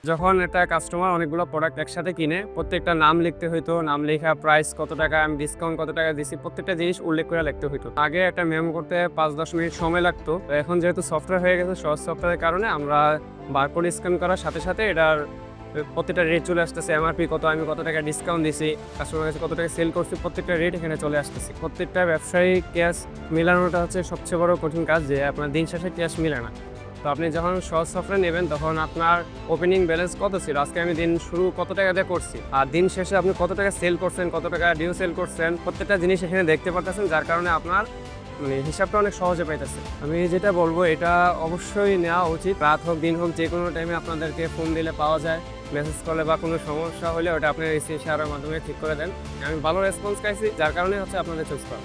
যখন একটা কাস্টমার অনেকগুলো প্রোডাক্ট একসাথে কিনে প্রত্যেকটা নাম লিখতে হইতো, নাম লেখা, প্রাইস কত টাকা, আমি ডিসকাউন্ট কত টাকা দিছি, প্রত্যেকটা জিনিস উল্লেখ করে লিখতে হইতো। আগে একটা মেমো করতে 5-10 মিনিট সময় লাগতো। তো এখন যেহেতু সফটওয়্যার হয়ে গেছে, সহজ সফটওয়্যারের কারণে আমরা বারকোড স্ক্যান করার সাথে সাথে এটার প্রত্যেকটা রেট চলে আসতেছে। এমআরপি কত, আমি কত টাকা ডিসকাউন্ট দিছি, কাস্টমার কাছে কত টাকা সেল করছি, প্রত্যেকটা রেট এখানে চলে আসতেছে। প্রত্যেকটা ব্যবসায়ী ক্যাশ মেলানোটা হচ্ছে সবচেয়ে বড় কঠিন কাজ, যে আপনার দিন শেষে ক্যাশ মিলে না। তো আপনি যখন সহজ সফটওয়্যার নেবেন তখন আপনার ওপেনিং ব্যালেন্স কত ছিল, আজকে আমি দিন শুরু কত টাকা দিয়ে করছি, আর দিন শেষে আপনি কত টাকা সেল করছেন, কত টাকা ডিউ সেল করছেন, প্রত্যেকটা জিনিস এখানে দেখতে পাচ্ছেন, যার কারণে আপনার হিসাবটা অনেক সহজে পাইতেছে। আমি যেটা বলবো, এটা অবশ্যই নেওয়া উচিত। রাত হোক দিন হোক, যে কোনো টাইমে আপনাদেরকে ফোন দিলে পাওয়া যায়, মেসেজ করলে বা কোনো সমস্যা হলে ওটা আপনি শেয়ারের মাধ্যমে ঠিক করে দেন। আমি ভালো রেসপন্স পাইছি, যার কারণে হচ্ছে আপনাদের চুজ করা।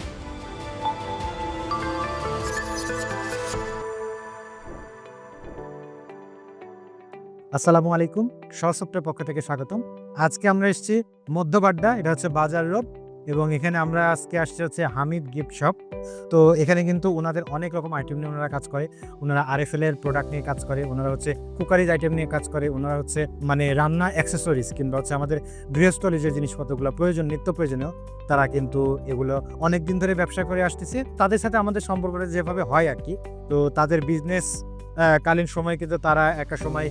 আসসালামু আলাইকুম। সহজ সফটওয়্যার পক্ষ থেকে স্বাগতম। আজকে আমরা এসেছি মধ্যবাড্ডা, এটা হচ্ছে বাজার রোড, এবং এখানে আমরা আজকে আসছি হচ্ছে হামিদ গিফট শপ। তো এখানে কিন্তু ওনাদের অনেক রকম আইটেম নিয়ে ওনারা কাজ করে। ওনারা আরএফএল এর প্রোডাক্ট নিয়ে কাজ করে, ওনারা হচ্ছে কুকারিজ আইটেম নিয়ে কাজ করে, ওনারা হচ্ছে মানে রান্না অ্যাক্সেসরিজ কিংবা হচ্ছে আমাদের গৃহস্থলী যে জিনিসপত্রগুলো প্রয়োজন, নিত্য প্রয়োজনীয়, তারা কিন্তু এগুলো অনেক দিন ধরে ব্যবসা করে আসতেছে। তাদের সাথে আমাদের সম্পর্কটা যেভাবে হয় আর কি। তো তাদের বিজনেস কালীন সময় কিন্তু তারা একটা সময়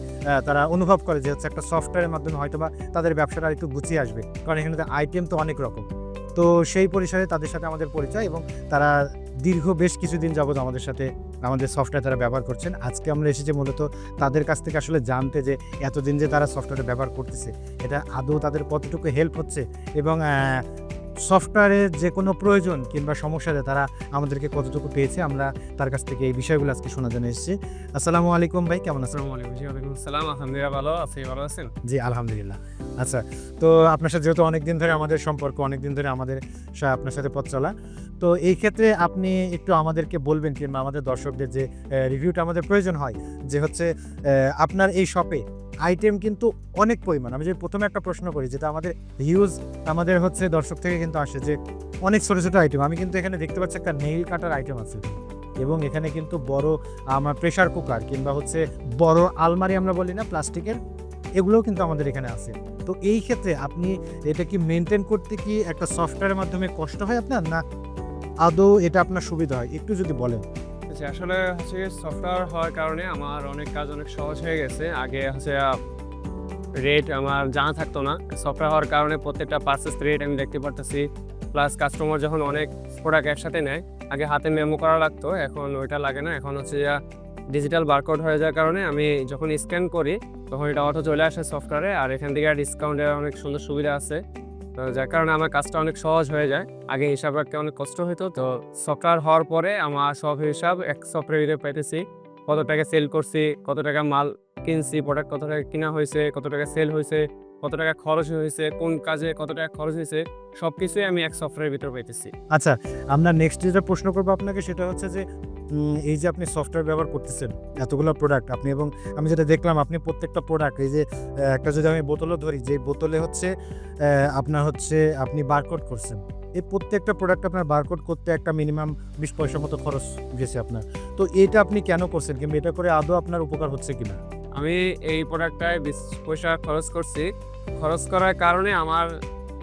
তারা অনুভব করে যে হচ্ছে একটা সফটওয়্যারের মাধ্যমে হয়তোবা তাদের ব্যবসাটা একটু গুছিয়ে আসবে, কারণ এখানে আইটেম তো অনেক রকম। তো সেই পরিসরে তাদের সাথে আমাদের পরিচয়, এবং তারা দীর্ঘ বেশ কিছুদিন যাবত আমাদের সাথে আমাদের সফটওয়্যার তারা ব্যবহার করছেন। আজকে আমরা এসেছি মূলত তাদের কাছ থেকে আসলে জানতে যে এতদিন যে তারা সফটওয়্যার ব্যবহার করতেছে, এটা আদৌ তাদের কতটুকু হেল্প হচ্ছে, এবং সফটওয়্যারের যে কোনো প্রয়োজন কিংবা সমস্যাতে তারা আমাদেরকে কতটুকু পেয়েছে, আমরা তার কাছ থেকে এই বিষয়গুলো আজকে শোনার জন্য এসেছি। আসসালামু আলাইকুম ভাই, কেমন আছেন? আসসালামু আলাইকুম। জি, ওয়ালাইকুম আসসালাম। আলহামদুলিল্লাহ ভালো আছি, ভালো আছেন? জি আলহামদুলিল্লাহ। আচ্ছা, তো আপনার সাথে যেহেতু অনেকদিন ধরে আমাদের সম্পর্ক, অনেকদিন ধরে আমাদের আপনার সাথে পথ চলা, তো এই ক্ষেত্রে আপনি একটু আমাদেরকে বলবেন কিংবা আমাদের দর্শকদের যে রিভিউটা আমাদের প্রয়োজন হয়, যে হচ্ছে আপনার এই শপে আইটেম কিন্তু অনেক পরিমাণ। আমি যদি প্রথমে একটা প্রশ্ন করি, যেটা আমাদের হিউজ আমাদের হচ্ছে দর্শক থেকে কিন্তু আসে, যে অনেক ছোটো ছোটো আইটেম। আমি কিন্তু এখানে দেখতে পাচ্ছি একটা নেইল কাটার আইটেম আছে, এবং এখানে কিন্তু বড় আমার প্রেসার কুকার কিংবা হচ্ছে বড় আলমারি আমরা বলি না, প্লাস্টিকের, এগুলোও কিন্তু আমাদের এখানে আছে। তো এই ক্ষেত্রে আপনি এটা কি মেনটেন করতে কি একটা সফটওয়্যারের মাধ্যমে কষ্ট হয় আপনার, না আদৌ এটা আপনার সুবিধা হয়, একটু যদি বলেন। আচ্ছা, আসলে হচ্ছে সফটওয়্যার হওয়ার কারণে আমার অনেক কাজ অনেক সহজ হয়ে গেছে। আগে হচ্ছে রেট আমার জানা থাকতো না। সফটওয়্যার হওয়ার কারণে প্রত্যেকটা পারচেস রেট আমি দেখতে পারতেছি। প্লাস কাস্টমার যখন অনেক প্রোডাক্ট একসাথে নেয়, আগে হাতে মেমো করা লাগতো, এখন ওইটা লাগে না। এখন হচ্ছে ডিজিটাল বারকোড হয়ে যাওয়ার কারণে আমি যখন স্ক্যান করি তখন এটা অটো চলে আসে সফটওয়্যারে, আর এখান থেকে ডিসকাউন্টের অনেক সুন্দর সুবিধা আছে। তো যার কারণে আমার কাজটা অনেক সহজ হয়ে যায়। আগে হিসাব রাখতে অনেক কষ্ট হতো। তো সফটওয়্যার হওয়ার পরে আমার সব হিসাব এক সফটওয়্যারে পাইতেছি। কত টাকা সেল করছি, কত টাকা মাল কিনছি, প্রোডাক্ট কত টাকা কিনা হয়েছে, কত টাকা সেল হয়েছে, কত টাকা খরচ হয়েছে, কোন কাজে কত টাকা খরচ হয়েছে, সবকিছুই আমি এক সফটওয়্যারের ভিতর পাইতেছি। আচ্ছা, আমরা নেক্সট যেটা প্রশ্ন করবো আপনাকে, সেটা হচ্ছে যে এই যে আপনি সফটওয়্যার ব্যবহার করতেছেন এতগুলো প্রোডাক্ট আপনি, এবং আমি যেটা দেখলাম আপনি প্রত্যেকটা প্রোডাক্ট, এই যে একটা যদি আমি বোতলও ধরি, যে বোতলে হচ্ছে আপনার হচ্ছে আপনি বারকোড করছেন, এই প্রত্যেকটা প্রোডাক্ট আপনার বারকোড করতে একটা মিনিমাম 20 পয়সা মতো খরচ গেছে আপনার। তো এটা আপনি কেন করছেন, কিংবা এটা করে আদৌ আপনার উপকার হচ্ছে কিনা? আমি এই প্রোডাক্টটায় 20 পয়সা খরচ করছি। খরচ করার কারণে আমার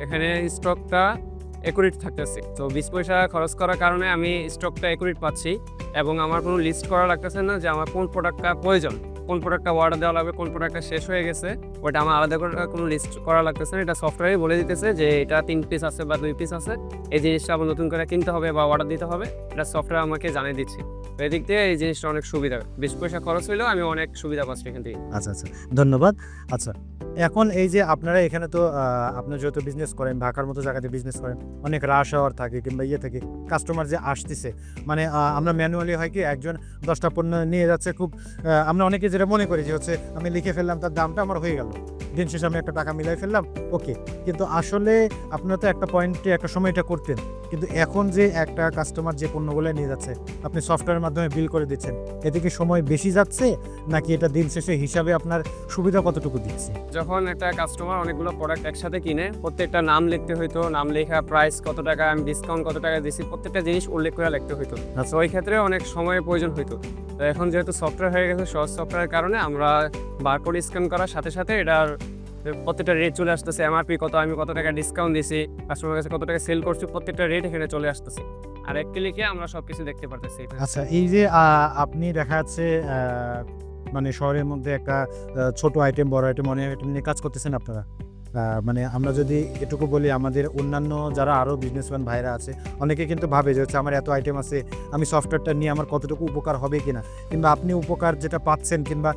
এখানে স্টকটা অ্যাকুরেট থাকতেছে। তো 20 পয়সা খরচ করার কারণে আমি স্টকটা অ্যাকুরেট পাচ্ছি, এবং আমার কোনো লিস্ট করা লাগতেছে না যে আমার কোন প্রোডাক্টটা প্রয়োজন, কোন প্রোডাক্টটা অর্ডার দেওয়া লাগবে, কোন প্রোডাক্টটা শেষ হয়ে গেছে, ওটা আমার আলাদা করে কোনো লিস্ট করা লাগতেছে না। এটা সফটওয়্যারে বলে দিতেছে যে এটা 3 পিস আছে বা 2 পিস আছে, এই জিনিসটা আবার নতুন করে কিনতে হবে বা অর্ডার দিতে হবে, এটা সফটওয়্যার আমাকে জানিয়ে দিচ্ছে। তো এদিক দিয়ে এই জিনিসটা অনেক সুবিধা। 20 পয়সা খরচ হইলেও আমি অনেক সুবিধা পাচ্ছি এখান থেকে। আচ্ছা আচ্ছা, ধন্যবাদ। আচ্ছা, এখন এই যে আপনারা এখানে তো আপনারা যেহেতু বিজনেস করেন, ঢাকার মতো জায়গাতে বিজনেস করেন, অনেক রাশ আওয়ার থাকে কিংবা ইয়ে থাকে, কাস্টমার যে আসতেছে, মানে আমরা ম্যানুয়ালি হয় কি একজন 10টা পণ্য নিয়ে যাচ্ছে, খুব আমরা অনেকে যেটা মনে করি যে হচ্ছে আমি লিখে ফেললাম, তার দামটা আমার হয়ে গেল, দিন শেষে আমি একটা টাকা মিলাই ফেললাম, ওকে। কিন্তু আসলে আপনারা তো একটা পয়েন্টে একটা সময় এটা করতেন, কিন্তু এখন যে একটা কাস্টমার যে পণ্যগুলো নিয়ে যাচ্ছে আপনি সফটওয়্যারের মাধ্যমে বিল করে দিচ্ছেন, এতে কি সময় বেশি যাচ্ছে, নাকি এটা দিন শেষে হিসাবে আপনার সুবিধা কতটুকু দিচ্ছে? যখন একটা কাস্টমার অনেকগুলো প্রোডাক্ট একসাথে কিনে প্রত্যেকটা নাম লিখতে হইতো, নাম লেখা, প্রাইস কত টাকা, আমি ডিসকাউন্ট কত টাকা দিছি, প্রত্যেকটা জিনিস উল্লেখ করে লিখতে হইতো। তো ওই ক্ষেত্রে অনেক সময়ের প্রয়োজন হইতো। তো এখন যেহেতু সফটওয়্যার হয়ে গেছে, সহজ সফটওয়্যারের কারণে আমরা বারকোড স্ক্যান করার সাথে সাথে এটার প্রত্যেকটা রেট চলে আসতেছে, এমআরপি কত, আমি কত টাকা ডিসকাউন্ট দিছি, কাস্টমার কাছে কত টাকা সেল করছি, প্রত্যেকটা রেট এখানে চলে আসতেছে। আর এক ক্লিকে আমরা সবকিছু দেখতে পারতেছি। আচ্ছা, এই যে আপনি দেখা যাচ্ছে মানে শহরের মধ্যে একটা ছোট আইটেম, বড় আইটেম, অনেক আইটেম নিয়ে কাজ করতেছেন আপনারা। মানে আমরা যদি এটুকু বলি, আমাদের অন্যান্য যারা আরও বিজনেসম্যান ভাইরা আছে, অনেকে কিন্তু ভাবে যে হচ্ছে আমার এত আইটেম আছে, আমি সফটওয়্যারটা নিয়ে আমার কতটুকু উপকার হবে কিনা, কিংবা আপনি উপকার যেটা পাচ্ছেন, কিংবা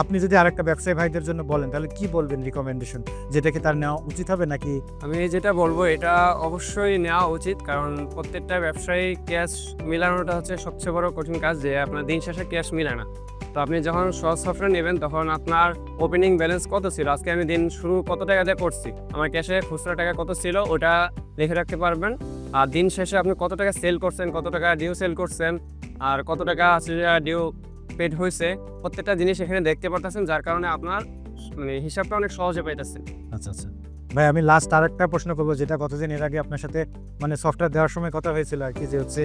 আপনি যদি আরেকটা ব্যবসায়ী ভাইদের জন্য বলেন তাহলে কি বলবেন রিকমেন্ডেশন, যেটা কি তার নেওয়া উচিত হবে নাকি? আমি যেটা বলবো এটা অবশ্যই নেওয়া উচিত, কারণ প্রত্যেকটা ব্যবসায়ী ক্যাশ মিলানোটা হচ্ছে সবচেয়ে বড় কঠিন কাজ, যে আপনার দিন শেষে ক্যাশ মিলে না। তো আপনি যখন সহজ সফটওয়্যার নেবেন তখন আপনার ওপেনিং ব্যালেন্স কত ছিল, আজকে আমি দিন শুরু কত টাকা দিয়ে করছি, আমার ক্যাশে খুচরা টাকা কত ছিল ওটা লিখে রাখতে পারবেন। আর দিন শেষে আপনি কত টাকা সেল করছেন, কত টাকা ডিউ সেল করছেন, আর কত টাকা আছে ডিউ পেড হয়েছে, প্রত্যেকটা জিনিস এখানে দেখতে পারতেছেন, যার কারণে আপনার মানে হিসাবটা অনেক সহজে পাইতেছেন। আচ্ছা আচ্ছা ভাই, আমি লাস্ট আরেকটা প্রশ্ন করবো, যেটা কতদিন এর আগে আপনার সাথে মানে সফটওয়্যার দেওয়ার সময় কথা হয়েছিল আর কি, যে হচ্ছে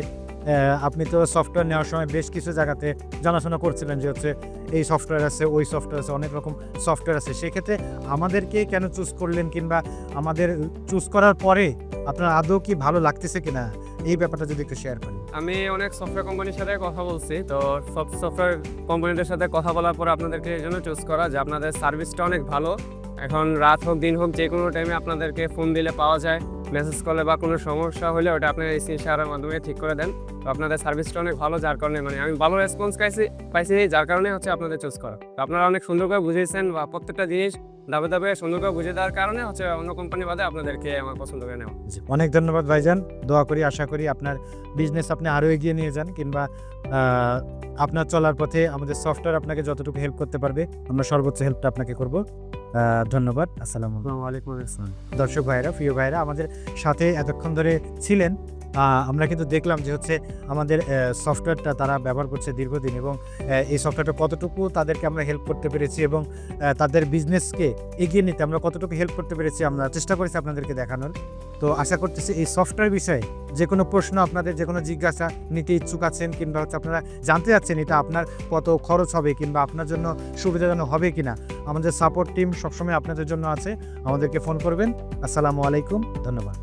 আপনি তো সফটওয়্যার নেওয়ার সময় বেশ কিছু জায়গাতে জানাশোনা করছিলেন যে হচ্ছে এই সফটওয়্যার আছে, ওই সফটওয়্যার আছে, অনেক রকম সফটওয়্যার আছে। সেক্ষেত্রে আমাদেরকে কেন চুজ করলেন, কিংবা আমাদের চুজ করার পরে আপনার আদৌ কি ভালো লাগতেছে কিনা, এই ব্যাপারটা যদি একটু শেয়ার করেন। আমি অনেক সফটওয়্যার কোম্পানির সাথে কথা বলছি, তো সব সফটওয়্যার কোম্পানিদের সাথে কথা বলার পর আপনাদেরকে এই জন্য চুজ করা যে আপনাদের সার্ভিসটা অনেক ভালো। এখন রাত হোক দিন হোক যে কোনো টাইমে আপনাদেরকে ফোন দিলে পাওয়া যায়, মেসেজ করলে বা কোনো সমস্যা হলে ওটা আপনার স্ক্রিনশটের মাধ্যমে ঠিক করে দেন। তো আপনাদের সার্ভিসটা অনেক ভালো, যার কারণে মানে আমি ভালো রেসপন্স পাইছি, যার কারণে হচ্ছে আপনাদের চুজ করা। তো আপনারা অনেক সুন্দর করে বুঝিয়েছেন, বা প্রত্যেকটা জিনিস ধাপে ধাপে সুন্দর করে বুঝিয়ে দেওয়ার কারণে হচ্ছে অন্য কোম্পানি বাদে আপনাদেরকে আমার পছন্দ করে নেওয়া। অনেক ধন্যবাদ ভাইজান, দোয়া করি, আশা করি আপনার বিজনেস আপনি আরও এগিয়ে নিয়ে যান, কিংবা আপনার চলার পথে আমাদের সফটওয়্যার আপনাকে যতটুকু হেল্প করতে পারবে আমরা সর্বোচ্চ হেল্পটা আপনাকে করব। ধন্যবাদ। আসসালামু ওয়ালাইকুম আসসালাম। দর্শক ভাইরা, প্রিয় ভাইরা, আমাদের সাথে এতক্ষণ ধরে ছিলেন। আমরা কিন্তু দেখলাম যে হচ্ছে আমাদের সফটওয়্যারটা তারা ব্যবহার করছে দীর্ঘদিন, এবং এই সফটওয়্যারটা কতটুকু তাদেরকে আমরা হেল্প করতে পেরেছি, এবং তাদের বিজনেসকে এগিয়ে নিতে আমরা কতটুকু হেল্প করতে পেরেছি আমরা চেষ্টা করেছি আপনাদেরকে দেখানোর। তো আশা করতেছি এই সফটওয়্যার বিষয়ে যে কোনো প্রশ্ন, আপনাদের যে কোনো জিজ্ঞাসা নিতে ইচ্ছুক আছেন, কিংবা হচ্ছে আপনারা জানতে চাচ্ছেন এটা আপনার কত খরচ হবে, কিংবা আপনার জন্য সুবিধাজনক হবে কিনা, আমাদের সাপোর্ট টিম সবসময় আপনাদের জন্য আছে, আমাদেরকে ফোন করবেন। আসসালামু আলাইকুম, ধন্যবাদ।